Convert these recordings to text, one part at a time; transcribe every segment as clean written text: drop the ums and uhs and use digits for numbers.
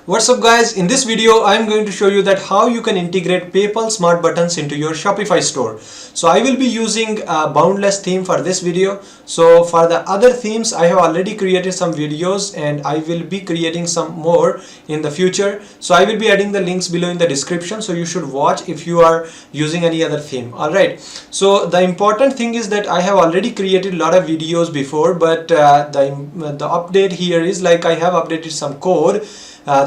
What's up guys, in this video I'm going to show you that how you can integrate PayPal smart buttons into your Shopify store. So I will be using a Boundless theme for this video. So for the other themes I have already created some videos and I will be creating some more in the future. So I will be adding the links below in the description, so you should watch if you are using any other theme. Alright, so the important thing is that I have already created a lot of videos before, but the update here is like I have updated some code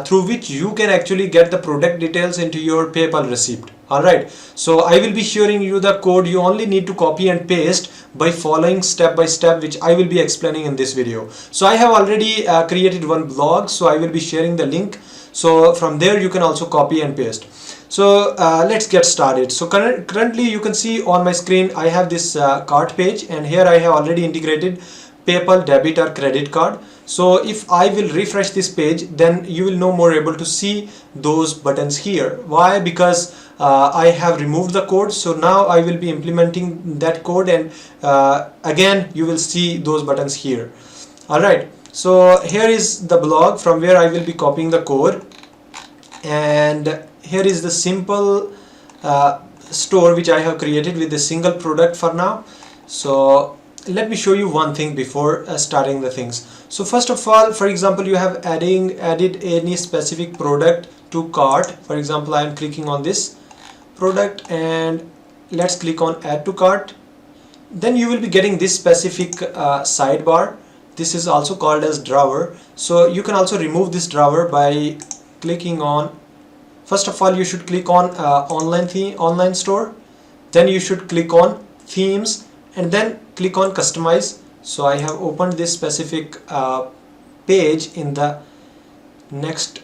through which you can actually get the product details into your PayPal receipt. Alright, so I will be sharing you the code. You only need to copy and paste by following step by step, which I will be explaining in this video. So I have already created one blog, so I will be sharing the link. So from there you can also copy and paste. So let's get started. So currently you can see on my screen I have this cart page, and here I have already integrated PayPal debit or credit card. So if I will refresh this page, then you will no more able to see those buttons here. Why? Because I have removed the code. So now I will be implementing that code, and again you will see those buttons here. Alright, so here is the blog from where I will be copying the code, and here is the simple store which I have created with a single product for now. So let me show you one thing before starting the things. So first of all, for example, you have added any specific product to cart. For example, I am clicking on this product and let's click on add to cart. Then you will be getting this specific sidebar. This is also called as drawer. So you can also remove this drawer by clicking on, first of all you should click on online store, then you should click on themes, and then click on customize. So I have opened this specific page in the next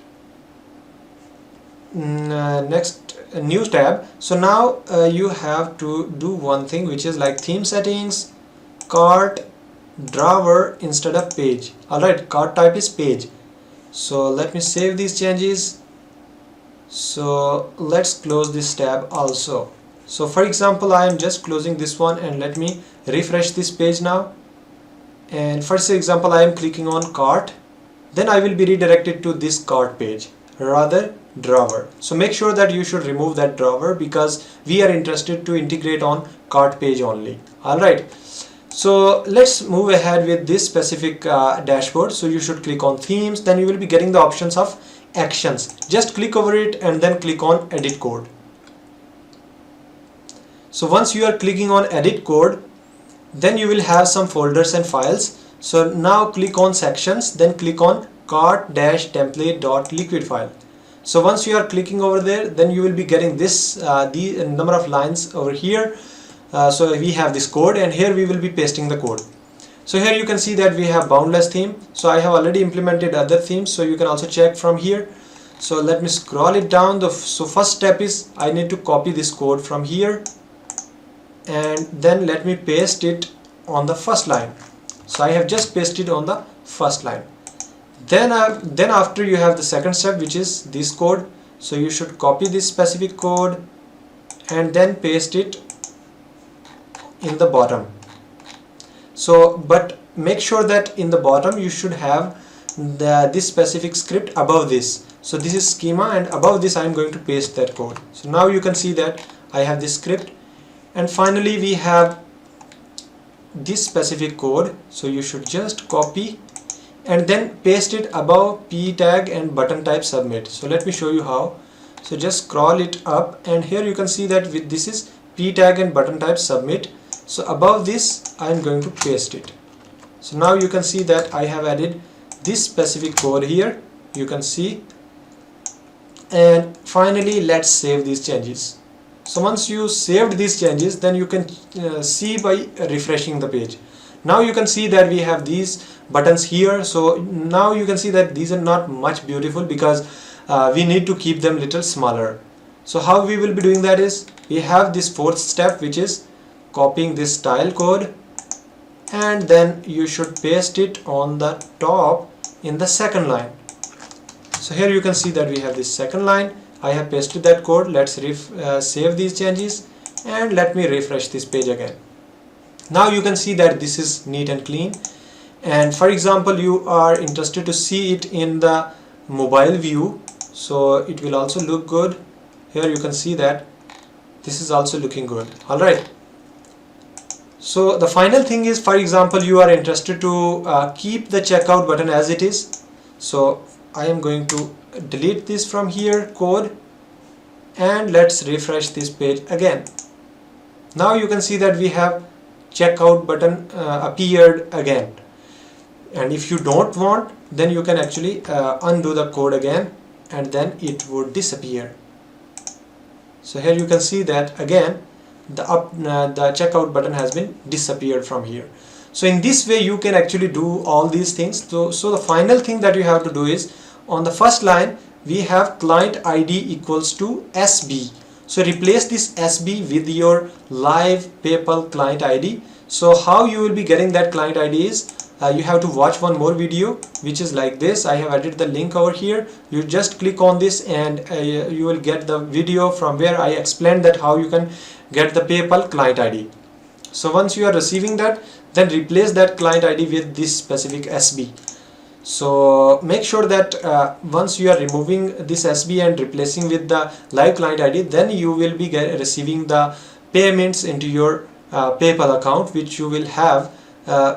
new tab. So now you have to do one thing, which is like theme settings, cart, drawer instead of page. Alright, cart type is page. So let me save these changes. So let's close this tab also. So for example, I am just closing this one, and let me refresh this page now. And for example, I am clicking on cart, then I will be redirected to this cart page, rather drawer. So make sure that you should remove that drawer, because we are interested to integrate on cart page only. Alright, so let's move ahead with this specific dashboard. So you should click on themes, then you will be getting the options of actions. Just click over it and then click on edit code. So once you are clicking on edit code, then you will have some folders and files. So now click on sections, then click on cart-template.liquid file. So once you are clicking over there, then you will be getting this the number of lines over here. So we have this code, and here we will be pasting the code. So here you can see that we have Boundless theme. So I have already implemented other themes, so you can also check from here. So let me scroll it down. So first step is I need to copy this code from here, and then let me paste it on the first line. So I have just pasted on the first line. Then after you have the second step, which is this code. So you should copy this specific code and then paste it in the bottom. So but make sure that in the bottom you should have this specific script above this. So this is schema, and above this I am going to paste that code. So now you can see that I have this script. And finally we have this specific code. So you should just copy and then paste it above p tag and button type submit. So let me show you how. So just scroll it up, and here you can see that with this is p tag and button type submit. So above this I am going to paste it. So now you can see that I have added this specific code here, you can see. And finally let's save these changes. So once you saved these changes, then you can see by refreshing the page. Now you can see that we have these buttons here. So now you can see that these are not much beautiful, because we need to keep them little smaller. So how we will be doing that is, we have this fourth step, which is copying this style code, and then you should paste it on the top in the second line. So here you can see that we have this second line. I have pasted that code. Let's save these changes, and let me refresh this page again. Now you can see that this is neat and clean, and for example you are interested to see it in the mobile view, so it will also look good. Here you can see that this is also looking good. Alright, so the final thing is, for example, you are interested to keep the checkout button as it is. So I am going to delete this from here, code, and let's refresh this page again. Now you can see that we have checkout button appeared again. And if you don't want, then you can actually undo the code again, and then it would disappear. So here you can see that again the checkout button has been disappeared from here. So in this way you can actually do all these things. So the final thing that you have to do is, on the first line we have client ID equals to SB. So replace this SB with your live PayPal client ID. So how you will be getting that client ID is, you have to watch one more video which is like this. I have added the link over here. You just click on this and you will get the video from where I explained that how you can get the PayPal client ID. So once you are receiving that, then replace that client ID with this specific SB. So make sure that once you are removing this SB and replacing with the live client ID, then you will be receiving the payments into your PayPal account, which you will have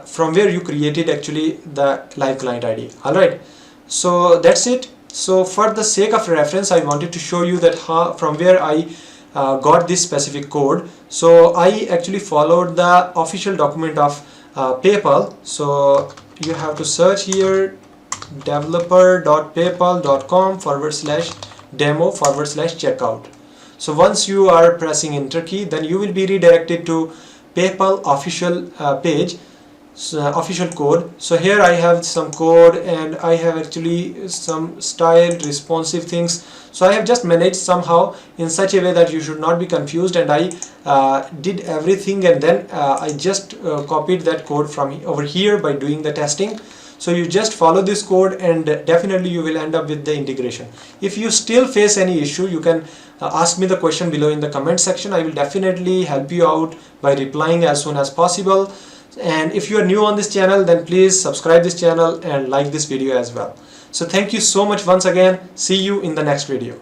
from where you created actually the live client ID. Alright, so that's it. So for the sake of reference, I wanted to show you that from where I got this specific code. So I actually followed the official document of PayPal. So you have to search here developer.paypal.com/demo/checkout. So once you are pressing enter key, then you will be redirected to PayPal official page, official code. So here I have some code and I have actually some styled responsive things. So I have just managed somehow in such a way that you should not be confused, and I did everything, and then I just copied that code from over here by doing the testing. So you just follow this code and definitely you will end up with the integration. If you still face any issue, you can ask me the question below in the comment section. I will definitely help you out by replying as soon as possible. And if you are new on this channel, then please subscribe this channel and like this video as well. So thank you so much once again. See you in the next video.